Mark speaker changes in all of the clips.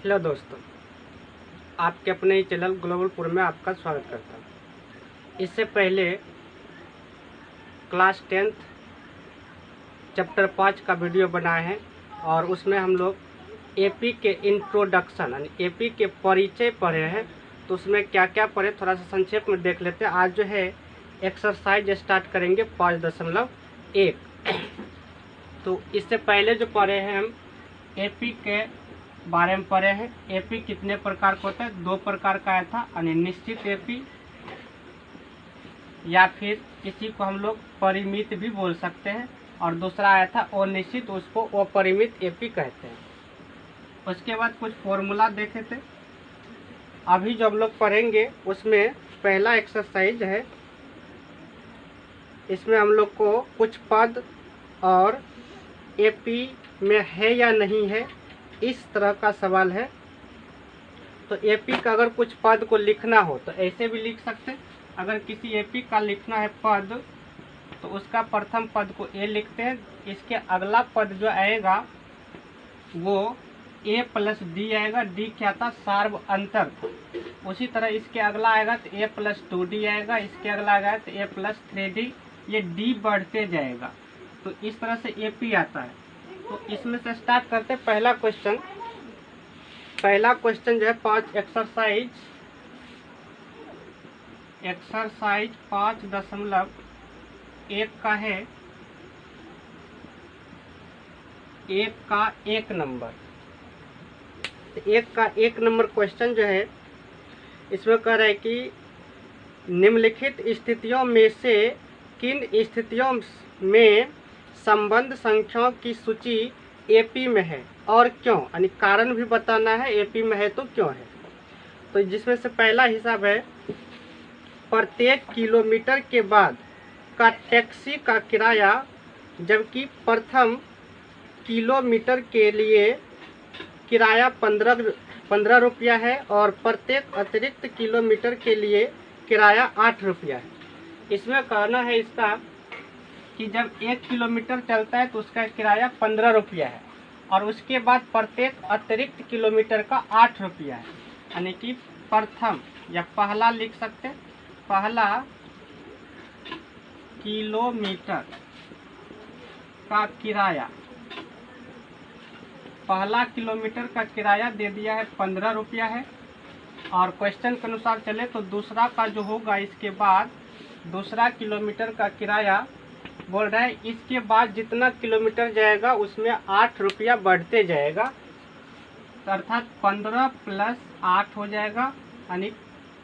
Speaker 1: Hello दोस्तों, आपके अपने ही चैनल ग्लोबलपुर में आपका स्वागत करता हूँ। इससे पहले क्लास 10th चैप्टर 5 का वीडियो बनाए हैं और उसमें हम लोग एपी के इंट्रोडक्शन यानी एपी के परिचय पढ़े हैं। तो उसमें क्या क्या पढ़े थोड़ा सा संक्षेप में देख लेते हैं। आज जो है एक्सरसाइज स्टार्ट करेंगे 5.1। तो इससे पहले जो पढ़े हैं हम एपी के बारे में पढ़े हैं। एपी कितने प्रकार का होता है? 2 प्रकार का आया था, यानी निश्चित एपी या फिर किसी को हम लोग परिमित भी बोल सकते हैं, और दूसरा आया था अनिश्चित, उसको अपरिमित एपी कहते हैं। उसके बाद कुछ फॉर्मूला देखे थे। अभी जो हम लोग पढ़ेंगे उसमें पहला एक्सरसाइज है, इसमें हम लोग को कुछ पद और एपी में है या नहीं है इस तरह का सवाल है। तो एपी का अगर कुछ पद को लिखना हो तो ऐसे भी लिख सकते हैं। अगर किसी एपी का लिखना है पद तो उसका प्रथम पद को ए लिखते हैं, इसके अगला पद जो आएगा वो ए प्लस डी आएगा। डी क्या था? सार्व अंतर। उसी तरह इसके अगला आएगा तो ए प्लस 2d आएगा, इसके अगला आएगा तो ए प्लस 3d। ये डी बढ़ते जाएगा। तो इस तरह से एपी आता है। तो इसमें से स्टार्ट करते हैं। पहला क्वेश्चन जो है 5 एक्सरसाइज 5.1 का है। 1 का 1 नंबर। तो 1 का 1 नंबर क्वेश्चन जो है इसमें कह रहा है कि निम्नलिखित स्थितियों में से किन स्थितियों में संबंध संख्याओं की सूची एपी में है और क्यों, यानी कारण भी बताना है एपी में है तो क्यों है। तो जिसमें से पहला हिसाब है प्रत्येक किलोमीटर के बाद का टैक्सी का किराया, जबकि प्रथम किलोमीटर के लिए किराया 15 रुपया है और प्रत्येक अतिरिक्त किलोमीटर के लिए किराया 8 रुपया है। इसमें कहना है इसका कि जब 1 किलोमीटर चलता है तो उसका किराया 15 रुपया है और उसके बाद प्रत्येक अतिरिक्त किलोमीटर का 8 रुपया है। यानी कि प्रथम या पहला लिख सकते हैं, पहला किलोमीटर का किराया, पहला किलोमीटर का किराया दे दिया है 15 रुपया है। और क्वेश्चन के अनुसार चले तो दूसरा का जो होगा इसके बाद दूसरा किलोमीटर का किराया बोल रहा है इसके बाद जितना किलोमीटर जाएगा उसमें 8 रुपया बढ़ते जाएगा, अर्थात 15 प्लस 8 हो जाएगा, यानी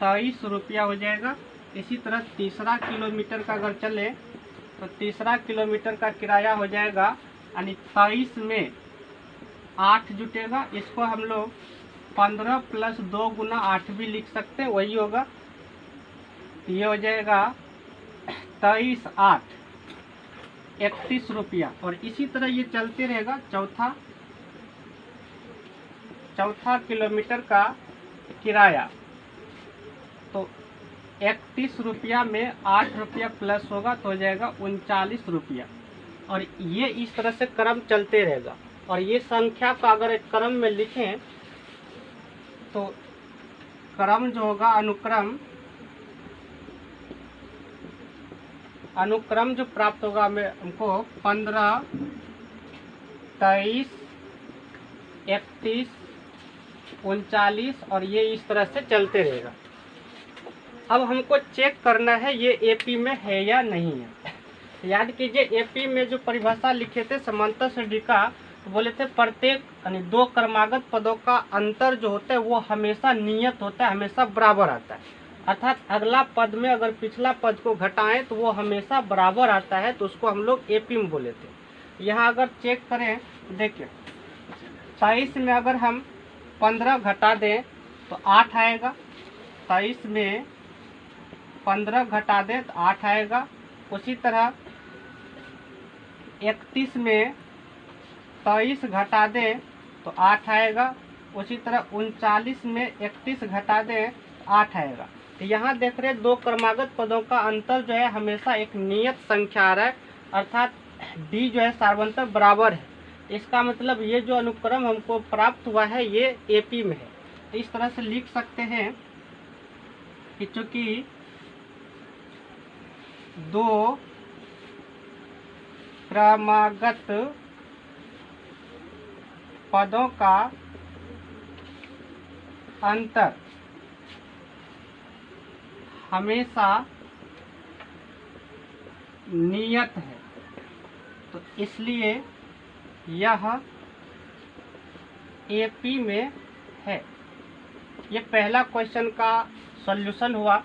Speaker 1: 23 रुपया हो जाएगा। इसी तरह तीसरा किलोमीटर का अगर चले तो तीसरा किलोमीटर का किराया हो जाएगा, यानी 23 में 8 जुटेगा। इसको हम लोग 15 प्लस 2 गुना 8 भी लिख सकते हैं, वही होगा। ये हो जाएगा 23 8 31 रुपया। और इसी तरह ये चलते रहेगा। चौथा किलोमीटर का किराया तो 31 रुपया में 8 रुपया प्लस होगा तो हो जाएगा 39 रुपया। और ये इस तरह से क्रम चलते रहेगा। और ये संख्या का अगर एक क्रम में लिखें तो क्रम जो होगा अनुक्रम जो प्राप्त होगा हमें हमको 15 23 31 39 और ये इस तरह से चलते रहेगा। अब हमको चेक करना है ये एपी में है या नहीं है। याद कीजिए एपी में जो परिभाषा लिखे थे समांतर श्रेणी का, तो बोले थे प्रत्येक यानी 2 क्रमागत पदों का अंतर जो होता है वो हमेशा नियत होता है, हमेशा बराबर आता है। अर्थात अगला पद में अगर पिछला पद को घटाएं तो वो हमेशा बराबर आता है, तो उसको हम लोग एपी में बोले थे। यहाँ अगर चेक करें देखिए 23 में अगर हम 15 घटा दें तो 8 आएगा। 23 में 15 घटा दें तो 8 आएगा। उसी तरह 31 में 23 घटा दें तो 8 आएगा। उसी तरह 39 में 31 घटा दें तो 8 आएगा। तो यहाँ देख रहे 2 क्रमागत पदों का अंतर जो है हमेशा एक नियत संख्या आ रहा है, अर्थात डी जो है सार्वंतर बराबर है। इसका मतलब ये जो अनुक्रम हमको प्राप्त हुआ है ये एपी में है। तो इस तरह से लिख सकते हैं कि चूंकि दो क्रमागत पदों का अंतर हमेशा नियत है, तो इसलिए यह एपी में है। ये पहला क्वेश्चन का सॉल्यूशन हुआ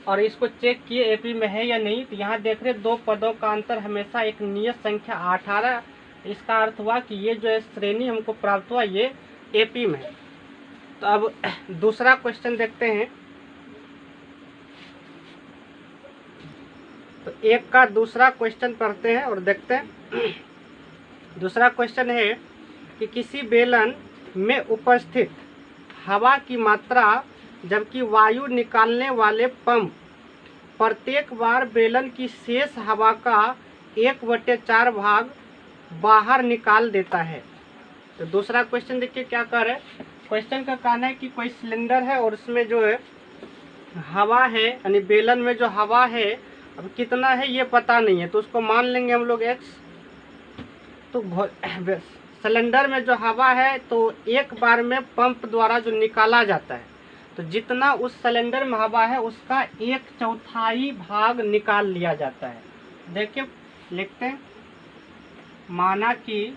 Speaker 1: और इसको चेक किए एपी में है या नहीं। तो यहाँ देख रहे दो पदों का अंतर हमेशा एक नियत संख्या 18, इसका अर्थ हुआ कि ये जो श्रेणी हमको प्राप्त हुआ ये एपी में है। तो अब दूसरा क्वेश्चन देखते हैं। तो एक का दूसरा क्वेश्चन पढ़ते हैं और देखते हैं। दूसरा क्वेश्चन है कि किसी बेलन में उपस्थित हवा की मात्रा जबकि वायु निकालने वाले पंप प्रत्येक बार बेलन की शेष हवा का 1/4 भाग बाहर निकाल देता है। तो दूसरा क्वेश्चन देखिए क्या कर रहा है। क्वेश्चन का कहना है कि कोई सिलेंडर है और उसमें जो है हवा है, यानी बेलन में जो हवा है अब कितना है ये पता नहीं है, तो उसको मान लेंगे हम लोग x। तो सिलेंडर में जो हवा है तो एक बार में पंप द्वारा जो निकाला जाता है, तो जितना उस सिलेंडर में हवा है उसका 1/4 भाग निकाल लिया जाता है। देखिए लिखते हैं, माना कि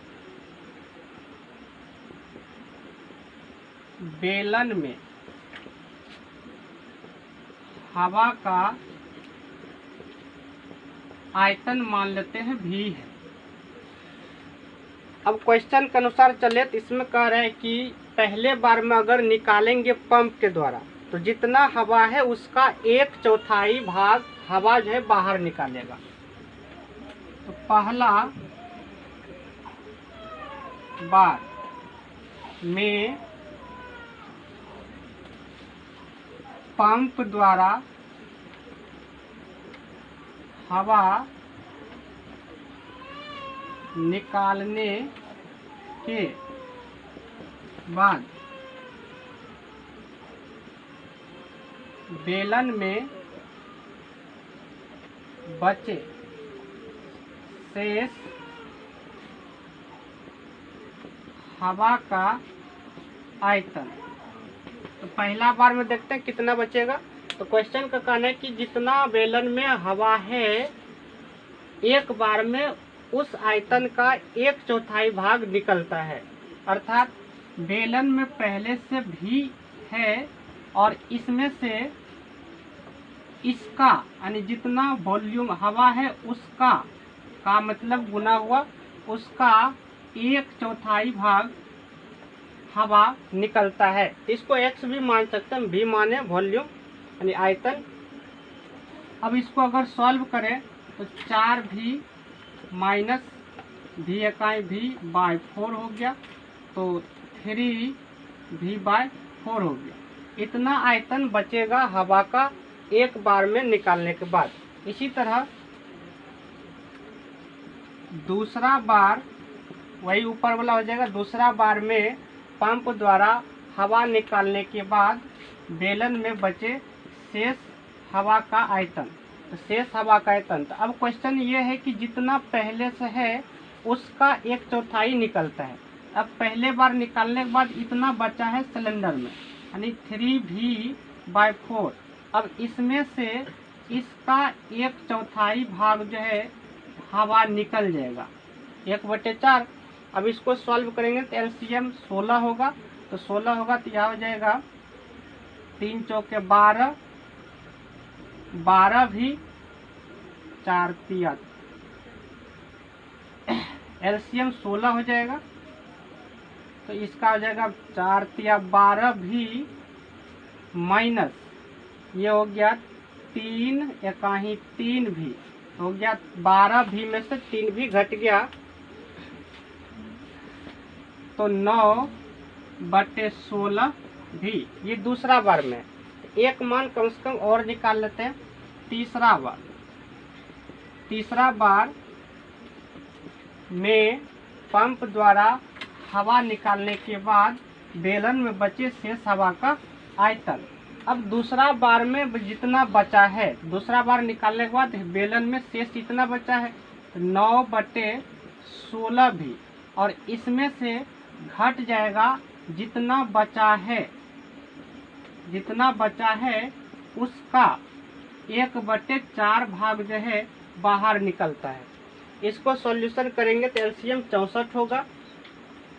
Speaker 1: बेलन में हवा का आयतन मान लेते हैं V है। अब क्वेश्चन के अनुसार चले तो इसमें कह रहे हैं कि पहले बार में अगर निकालेंगे पंप के द्वारा तो जितना हवा है उसका 1/4 भाग हवा जो है बाहर निकालेगा। तो पहला बार में पंप द्वारा हवा निकालने के बाद बेलन में बचे शेष हवा का आयतन। तो पहला बार में देखते हैं कितना बचेगा। तो क्वेश्चन का कहना है कि जितना बेलन में हवा है एक बार में उस आयतन का 1/4 भाग निकलता है, अर्थात बेलन में पहले से भी है और इसमें से इसका यानी जितना वॉल्यूम हवा है उसका का मतलब गुना हुआ उसका 1/4 भाग हवा निकलता है। इसको x भी मान सकते हैं, v माने वॉल्यूम यानी आयतन। अब इसको अगर सॉल्व करें तो 4v माइनस v/4 हो गया, तो 3v/4 हो गया। इतना आयतन बचेगा हवा का एक बार में निकालने के बाद। इसी तरह दूसरा बार वही ऊपर वाला हो जाएगा। दूसरा बार में पंप द्वारा हवा निकालने के बाद बेलन में बचे शेष हवा का आयतन, तो शेष हवा का आयतन। तो अब क्वेश्चन ये है कि जितना पहले से है उसका 1/4 निकलता है। अब पहले बार निकालने के बाद इतना बचा है सिलेंडर में यानी 3v/4। अब इसमें से इसका 1/4 भाग जो है हवा निकल जाएगा 1/4। अब इसको सॉल्व करेंगे तो एलसीएम 16 होगा, तो 16 होगा तो यह हो जाएगा 3 चौके 12, 12 भी 4 तिया, एलसीएम 16 हो जाएगा। तो इसका हो जाएगा 4 तिया 12 भी माइनस ये हो गया 3 एकाही 3 भी हो गया 12 भी में से 3 भी घट गया तो 9/16 भी। ये दूसरा बार में एक मान कम से कम और निकाल लेते हैं। तीसरा बार में पंप द्वारा हवा निकालने के बाद बेलन में बचे शेष हवा का आयतन। अब दूसरा बार में जितना बचा है, दूसरा बार निकालने के बाद बेलन में शेष जितना बचा है 9/16 भी, और इसमें से घट जाएगा जितना बचा है उसका 1/4 भाग जो है बाहर निकलता है। इसको सॉल्यूशन करेंगे तो एलसीएम 64 होगा,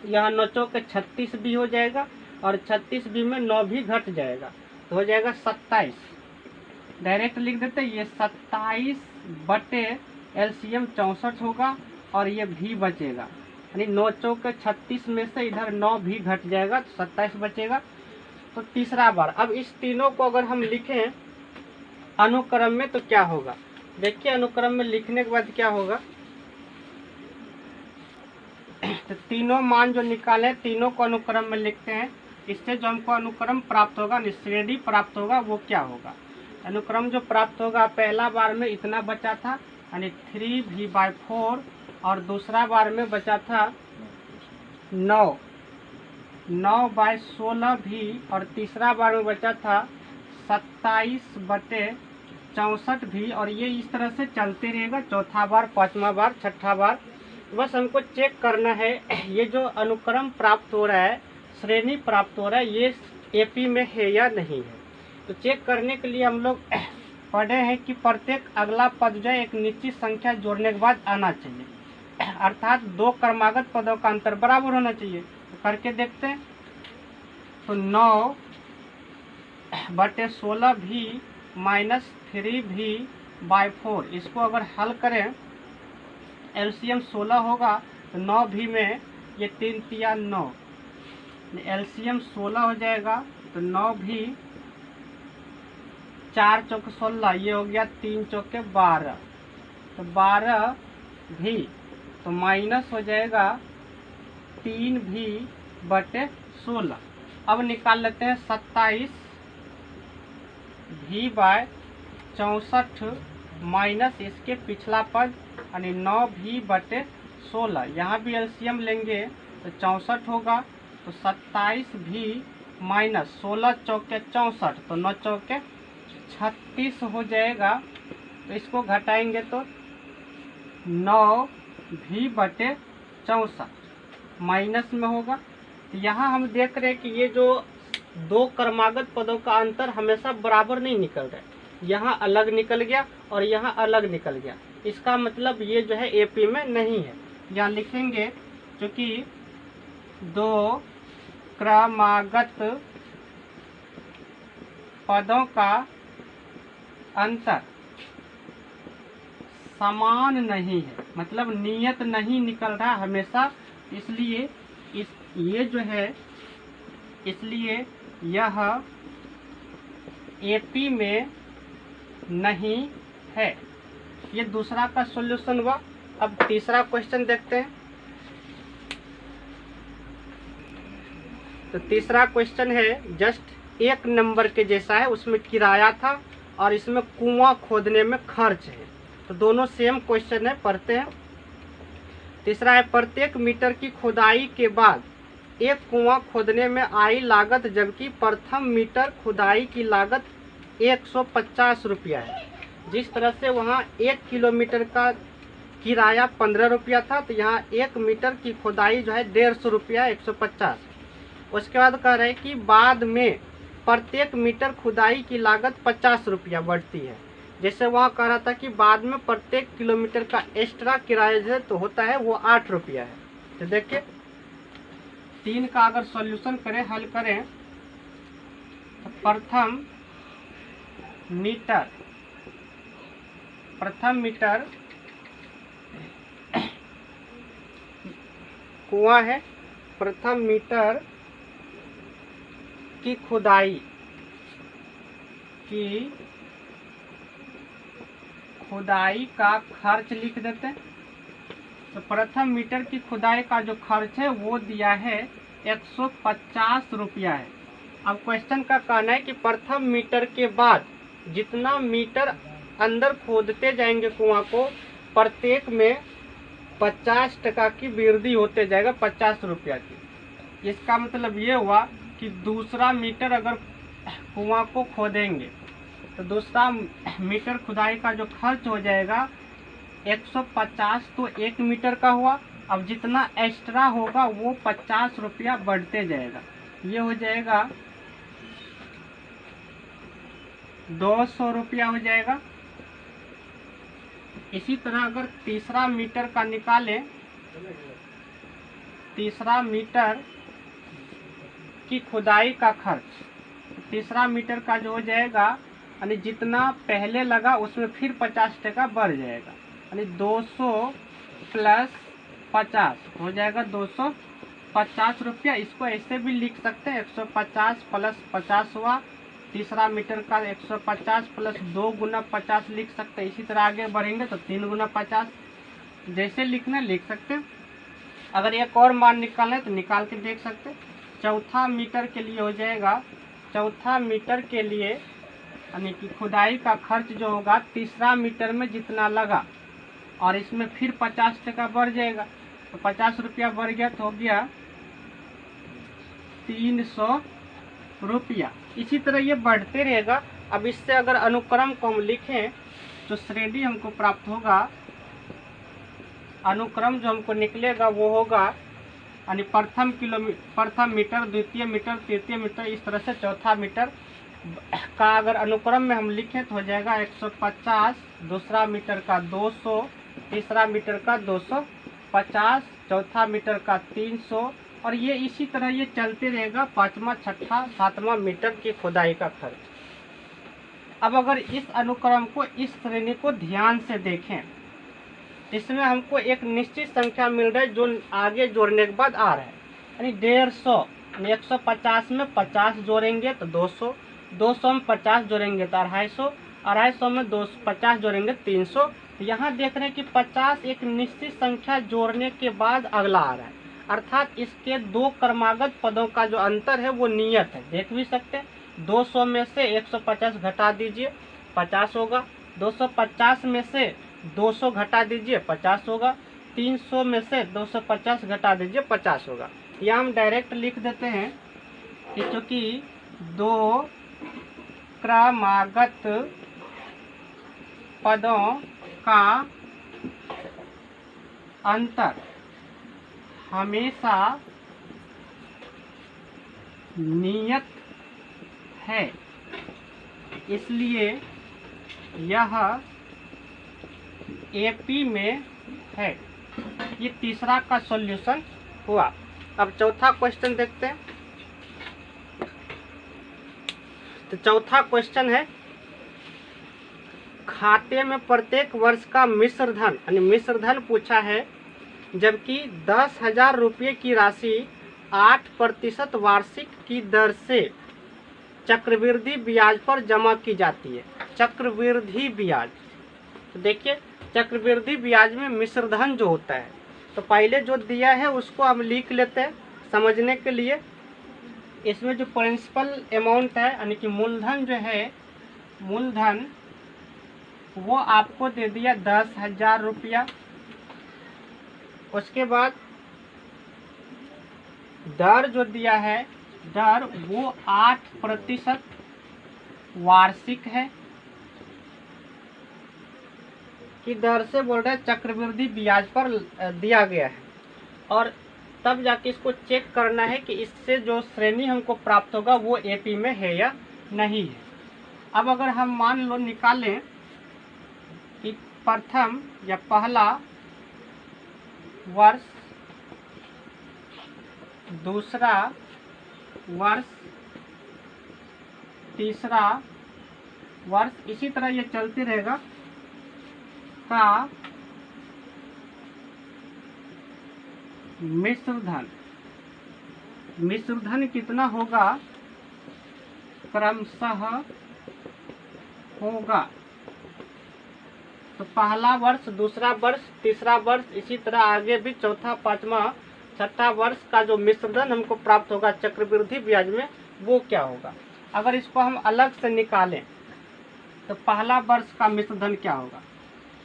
Speaker 1: यहाँ 9 चौके 36 भी हो जाएगा, और 36 भी में 9 भी घट जाएगा तो हो जाएगा 27। डायरेक्ट लिख देते हैं, ये 27 एलसीएम 64 होगा, और ये भी बचेगा, यानी 9 चौके 36 में से इधर 9 भी घट जाएगा तो 27 बचेगा। तो तीसरा बार, अब इस तीनों को अगर हम लिखें अनुक्रम में तो क्या होगा, देखिए अनुक्रम में लिखने के बाद क्या होगा, तो तीनों मान जो निकाले तीनों को अनुक्रम में लिखते हैं। इससे जो हमको अनुक्रम प्राप्त होगा, श्रेणी प्राप्त होगा, वो क्या होगा, अनुक्रम जो प्राप्त होगा पहला बार में इतना बचा था यानी 3v/4, और दूसरा बार में बचा था 9/16 भी, और तीसरा बार में बचा था 27/64 भी, और ये इस तरह से चलते रहेगा, चौथा बार, पांचवा बार, छठा बार। बस हमको चेक करना है ये जो अनुक्रम प्राप्त हो रहा है, श्रेणी प्राप्त हो रहा है, ये एपी में है या नहीं है। तो चेक करने के लिए हम लोग पढ़े हैं कि प्रत्येक अगला पद जो है एक निश्चित संख्या जोड़ने के बाद आना चाहिए, अर्थात दो क्रमागत पदों का अंतर बराबर होना चाहिए। तो करके देखते हैं, तो 9/16 भी माइनस 3v/4, इसको अगर हल करें एलसीएम 16 होगा तो 9 भी में ये 3 तिया 9, एलसीएम 16 हो जाएगा तो 9 भी 4 चौके 16, ये हो गया 3 चौके 12, तो 12 भी तो माइनस हो जाएगा 3v/16। अब निकाल लेते हैं 27v/64 माइनस इसके पिछला पद यानी 9v/16, यहाँ भी एलसीएम लेंगे तो 64 होगा, तो 27 भी माइनस 16 चौके 64, तो 9 चौके 36 हो जाएगा। तो इसको घटाएंगे तो 9v/64 माइनस में होगा। तो यहाँ हम देख रहे हैं कि ये जो दो क्रमागत पदों का अंतर हमेशा बराबर नहीं निकल रहा है, यहाँ अलग निकल गया और यहाँ अलग निकल गया, इसका मतलब ये जो है एपी में नहीं है। यहाँ लिखेंगे क्योंकि दो क्रमागत पदों का अंतर समान नहीं है, मतलब नियत नहीं निकल रहा हमेशा, इसलिए यह एपी में नहीं है। ये दूसरा का सॉल्यूशन हुआ। अब तीसरा क्वेश्चन देखते हैं। तो तीसरा क्वेश्चन है जस्ट 1 नंबर के जैसा है, उसमें किराया था और इसमें कुआं खोदने में खर्च है, तो दोनों सेम क्वेश्चन है, पढ़ते हैं। तीसरा है प्रत्येक मीटर की खुदाई के बाद एक कुआं खोदने में आई लागत, जबकि प्रथम मीटर खुदाई की लागत 150 रुपया है। जिस तरह से वहाँ 1 किलोमीटर का किराया 15 रुपया था, तो यहाँ 1 मीटर की खुदाई जो है 150 रुपया 150। उसके बाद कह रहे हैं कि बाद में प्रत्येक मीटर खुदाई की लागत 50 रुपया बढ़ती है। जैसे वहाँ कह रहा था कि बाद में प्रत्येक किलोमीटर का एक्स्ट्रा किराया जो तो होता है वो 8 रुपया है। तो देखिए 3 का अगर सॉल्यूशन करें, हल करें, तो प्रथम मीटर कुआं है, प्रथम मीटर की खुदाई का खर्च लिख देते हैं। तो प्रथम मीटर की खुदाई का जो खर्च है वो दिया है 150 रुपया है। अब क्वेश्चन का कहना है कि प्रथम मीटर के बाद जितना मीटर अंदर खोदते जाएंगे कुआं को, प्रत्येक में 50% की वृद्धि होते जाएगा 50 रुपया की। इसका मतलब ये हुआ कि दूसरा मीटर अगर कुआं को खोदेंगे तो दूसरा मीटर खुदाई का जो खर्च हो जाएगा 150 तो 1 मीटर का हुआ। अब जितना एक्स्ट्रा होगा वो 50 रुपया बढ़ते जाएगा, ये हो जाएगा 200 रुपया हो जाएगा। इसी तरह अगर तीसरा मीटर का निकालें, तीसरा मीटर की खुदाई का खर्च, तीसरा मीटर का जो हो जाएगा यानी जितना पहले लगा उसमें फिर 50% बढ़ जाएगा, यानी 200 प्लस 50 हो जाएगा 250 रुपया। इसको ऐसे भी लिख सकते हैं 150 प्लस 50 हुआ, तीसरा मीटर का 150 प्लस 2 गुना 50 लिख सकते हैं। इसी तरह आगे बढ़ेंगे तो 3 गुना 50, जैसे लिखना लिख सकते हैं। अगर एक और मान निकालना है तो निकाल के देख सकते हैं। चौथा मीटर के लिए हो जाएगा, चौथा मीटर के लिए यानी कि खुदाई का खर्च जो होगा तीसरा मीटर में जितना लगा और इसमें फिर 50% बढ़ जाएगा, तो 50 रुपया बढ़ गया तो हो गया 300 रुपया। इसी तरह ये बढ़ते रहेगा। अब इससे अगर अनुक्रम को हम लिखें तो श्रेणी हमको प्राप्त होगा, अनुक्रम जो हमको निकलेगा वो होगा यानी प्रथम मीटर, द्वितीय मीटर, तृतीय मीटर, इस तरह से चौथा मीटर का अगर अनुक्रम में हम लिखें तो हो जाएगा 150, दूसरा मीटर का 200, तीसरा मीटर का 250, चौथा मीटर का 300, और ये इसी तरह ये चलते रहेगा पाँचवा, छठा, सातवां मीटर की खुदाई का खर्च। अब अगर इस अनुक्रम को, इस श्रेणी को ध्यान से देखें, इसमें हमको एक निश्चित संख्या मिल रहा है जो आगे जोड़ने के बाद आ रहा है, यानी 150, 150 में 50 जोड़ेंगे तो 200, 200 में 50 जोड़ेंगे तो 250, 250 में 50 जोड़ेंगे 300। यहाँ देख रहे हैं कि 50 एक निश्चित संख्या जोड़ने के बाद अगला आ रहा है, अर्थात इसके दो क्रमागत पदों का जो अंतर है वो नियत है, देख भी सकते हैं। 200 में से 150 घटा दीजिए 50 होगा, 250 में से 200 घटा दीजिए 50 होगा, 300 में से 250 घटा दीजिए 50 होगा। या हम डायरेक्ट लिख देते हैं कि चूँकि दो क्रमागत पदों का अंतर हमेशा नियत है, इसलिए यह एपी में है। ये तीसरा का सॉल्यूशन हुआ। अब चौथा क्वेश्चन देखते हैं। तो चौथा क्वेश्चन है, खाते में प्रत्येक वर्ष का मिश्र धन, यानी मिश्र धन पूछा है, जबकि 10,000 रुपये की राशि 8% वार्षिक की दर से चक्रवृद्धि ब्याज पर जमा की जाती है। चक्रवृद्धि ब्याज, तो देखिए चक्रवृद्धि ब्याज में मिश्र धन जो होता है, तो पहले जो दिया है उसको हम लिख लेते हैं समझने के लिए। इसमें जो प्रिंसिपल अमाउंट है यानी कि मूलधन जो है, मूलधन वो आपको दे दिया 10,000 रुपया। उसके बाद दर जो दिया है, दर वो 8% वार्षिक है की दर से बोल रहे हैं, चक्रवृद्धि ब्याज पर दिया गया है। और तब जाके इसको चेक करना है कि इससे जो श्रेणी हमको प्राप्त होगा वो एपी में है या नहीं है। अब अगर हम मान लो निकालें कि प्रथम या पहला वर्ष, दूसरा वर्ष, तीसरा वर्ष, इसी तरह ये चलते रहेगा, का मिश्र धन, मिश्र धन कितना होगा, क्रमशः होगा। तो पहला वर्ष, दूसरा वर्ष, तीसरा वर्ष, इसी तरह आगे भी चौथा, पांचवा, छठा वर्ष का जो मिश्र धन हमको प्राप्त होगा चक्रवृद्धि ब्याज में, वो क्या होगा। अगर इसको हम अलग से निकालें तो पहला वर्ष का मिश्र धन क्या होगा,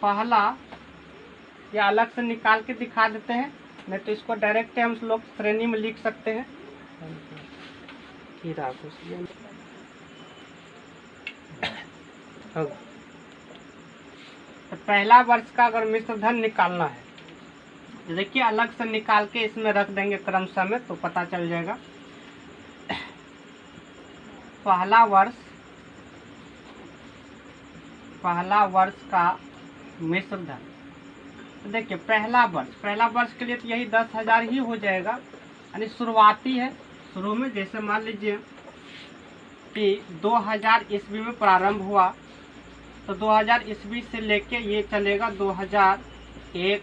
Speaker 1: पहला या अलग से निकाल के दिखा देते हैं, नहीं तो इसको डायरेक्ट हम लोग श्रेणी में लिख सकते हैं। तो पहला वर्ष का अगर मिश्र धन निकालना है तो देखिए अलग से निकाल के इसमें रख देंगे क्रमशः में, तो पता चल जाएगा। पहला वर्ष का मिश्र धन, तो देखिए पहला वर्ष के लिए तो यही 10,000 ही हो जाएगा, यानी शुरुआती है। शुरू में जैसे मान लीजिए कि 2000 ईस्वी में प्रारंभ हुआ, तो 2000 ईस्वी से लेके ये चलेगा 2001,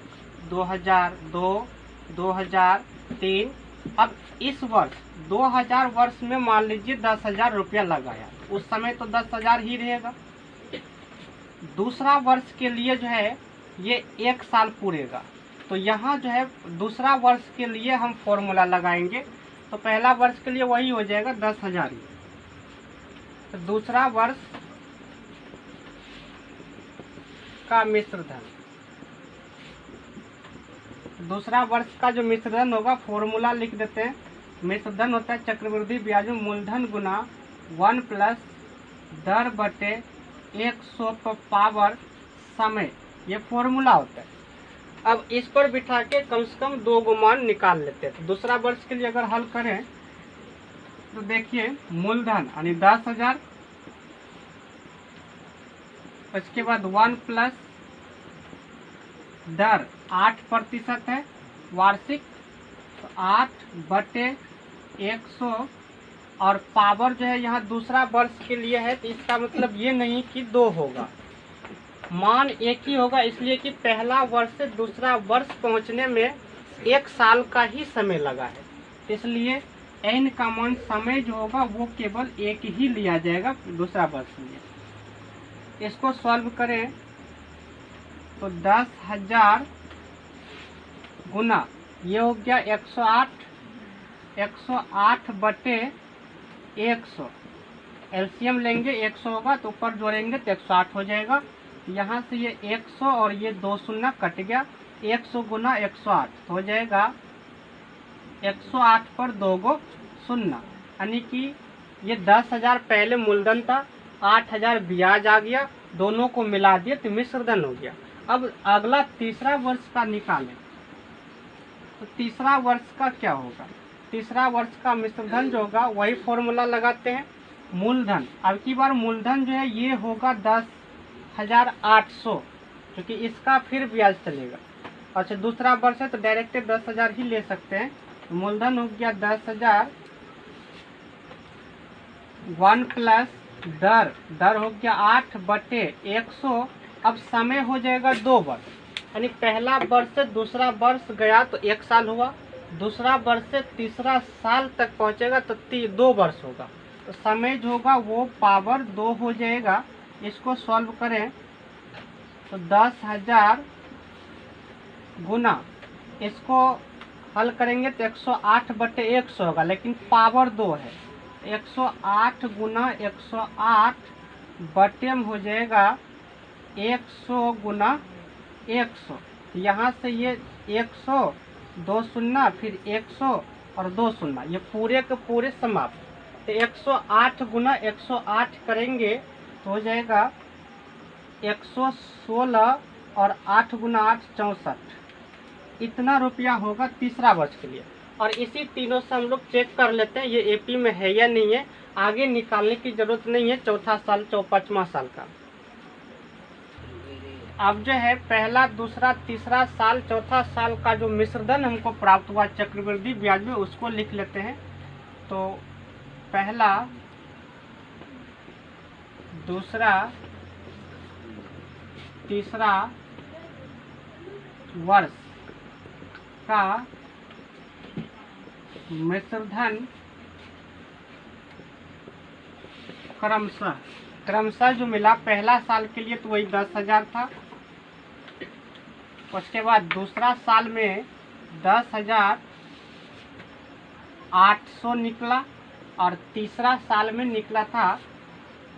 Speaker 1: 2002, 2003। अब इस वर्ष 2000 वर्ष में मान लीजिए 10,000 रुपया लगाया, उस समय तो 10,000 ही रहेगा। दूसरा वर्ष के लिए जो है ये 1 साल पूरेगा, तो यहाँ जो है दूसरा वर्ष के लिए हम फॉर्मूला लगाएंगे, तो पहला वर्ष के लिए वही हो जाएगा 10,000 ही। तो दूसरा वर्ष का मिश्र धन, दूसरा वर्ष का जो मिश्र धन होगा, फॉर्मूला लिख देते हैं। मिश्र धन होता है चक्रवृद्धि ब्याज में मूलधन गुना 1 प्लस दर बटे 100 पर पावर समय, ये फॉर्मूला होता है। अब इस पर बिठा के कम से कम 2 गो मान निकाल लेते हैं। तो दूसरा वर्ष के लिए अगर हल करें तो देखिए मूलधन यानी 10,000, उसके बाद 1 प्लस दर 8% है वार्षिक, तो 8 बटे 100, और पावर जो है यहाँ दूसरा वर्ष के लिए है, तो इसका मतलब ये नहीं कि 2 होगा, मान एक ही होगा, इसलिए कि पहला वर्ष से दूसरा वर्ष पहुँचने में 1 साल का ही समय लगा है, इसलिए n का मान समय जो होगा वो केवल 1 ही लिया जाएगा दूसरा वर्ष में। इसको सॉल्व करें तो 10,000 गुना ये हो गया 108 बटे 100, एलसीएम लेंगे 100 होगा तो ऊपर जोड़ेंगे तो 108 हो जाएगा। यहाँ से ये 100 और ये 2 शून्य कट गया, 100 गुना 108 हो जाएगा 108 पर 2 गो शून्य, यानी कि ये 10,000 पहले मूलधन था, 8,000 ब्याज आ गया, दोनों को मिला दिए तो मिश्र धन हो गया। अब अगला तीसरा वर्ष का निकालें, तो तीसरा वर्ष का क्या होगा? तीसरा वर्ष का मिश्र धन जो होगा वही फॉर्मूला लगाते हैं। मूलधन, अब की बार मूलधन जो है ये होगा 10,800, क्योंकि इसका फिर ब्याज चलेगा। अच्छा दूसरा वर्ष है तो डायरेक्ट 10,000 ही ले सकते हैं। तो मूलधन हो गया 10,000, 1 प्लस दर हो गया 8 बटे 100। अब समय हो जाएगा 2 वर्ष, यानी पहला वर्ष से दूसरा वर्ष गया तो 1 साल हुआ, दूसरा वर्ष से तीसरा साल तक पहुंचेगा तो 2 वर्ष होगा, तो समय जो होगा वो पावर 2 हो जाएगा। इसको सॉल्व करें तो 10,000 गुना, इसको हल करेंगे तो 108 बटे 100 होगा, लेकिन पावर 2 है, 108 गुना 108 बटे में हो जाएगा 100 गुना 100। यहाँ से ये 100, 2 शून्य, फिर 100 और 2 शून्य, ये पूरे के पूरे समाप्त। तो 108 गुना 108 करेंगे तो हो जाएगा 116 और 8 गुना 8 64, इतना रुपया होगा तीसरा वर्ष के लिए। और इसी तीनों से हम लोग चेक कर लेते हैं ये एपी में है या नहीं है, आगे निकालने की जरूरत नहीं है चौथा साल 5वां साल का। अब जो है पहला, दूसरा, तीसरा साल, चौथा साल का जो मिश्रधन हमको प्राप्त हुआ चक्रवृद्धि ब्याज में, उसको लिख लेते हैं। तो पहला, दूसरा, तीसरा वर्ष का मिश्रधन क्रमशः जो मिला, पहला साल के लिए तो वही 10,000 था, उसके बाद दूसरा साल में 10,800 निकला, और तीसरा साल में निकला था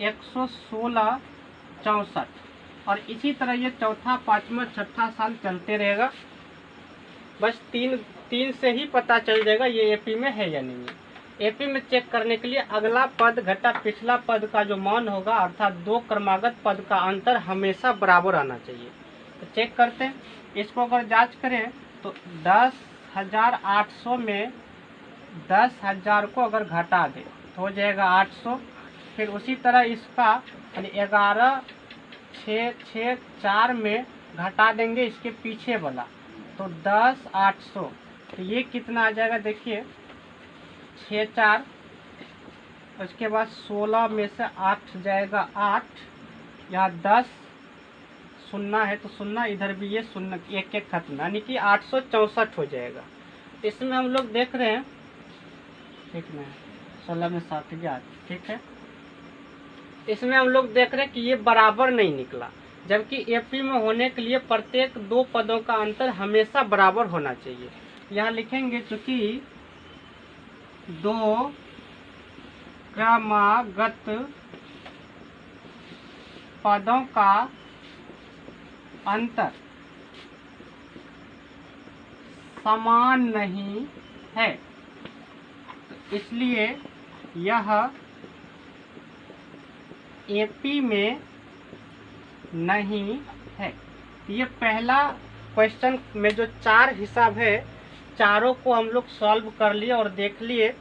Speaker 1: 116,64, और इसी तरह ये चौथा, पाँचवा, छठा साल चलते रहेगा। बस तीन से ही पता चल जाएगा ये एपी में है या नहीं है। एपी में चेक करने के लिए अगला पद घटा पिछला पद का जो मान होगा, अर्थात दो क्रमागत पद का अंतर हमेशा बराबर आना चाहिए। तो चेक करते हैं, इसको अगर जांच करें तो 10,800 में 10,000 को अगर घटा दे तो हो जाएगा 800। फिर उसी तरह इसका यानी 11,664 में घटा देंगे इसके पीछे वाला तो 10,800। तो ये कितना आ जाएगा, देखिए 6,4, उसके बाद 16 में से 8 जाएगा 8, यहाँ 10 शून्य है तो शून्य, इधर भी ये शून्य, एक एक खत्म, यानी कि 864 हो जाएगा। इसमें हम लोग देख रहे हैं, ठीक है, 16 में 7 गया, ठीक है। इसमें हम लोग देख रहे हैं कि ये बराबर नहीं निकला, जबकि एपी में होने के लिए प्रत्येक दो पदों का अंतर हमेशा बराबर होना चाहिए। यहाँ लिखेंगे चूंकि दो क्रमागत पदों का अंतर समान नहीं है, तो इसलिए यह एपी में नहीं है। ये पहला क्वेश्चन में जो 4 हिसाब है, चारों को हम लोग सॉल्व कर लिए और देख लिए।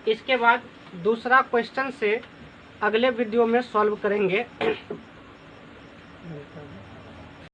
Speaker 1: इसके बाद दूसरा क्वेश्चन से अगले वीडियो में सॉल्व करेंगे।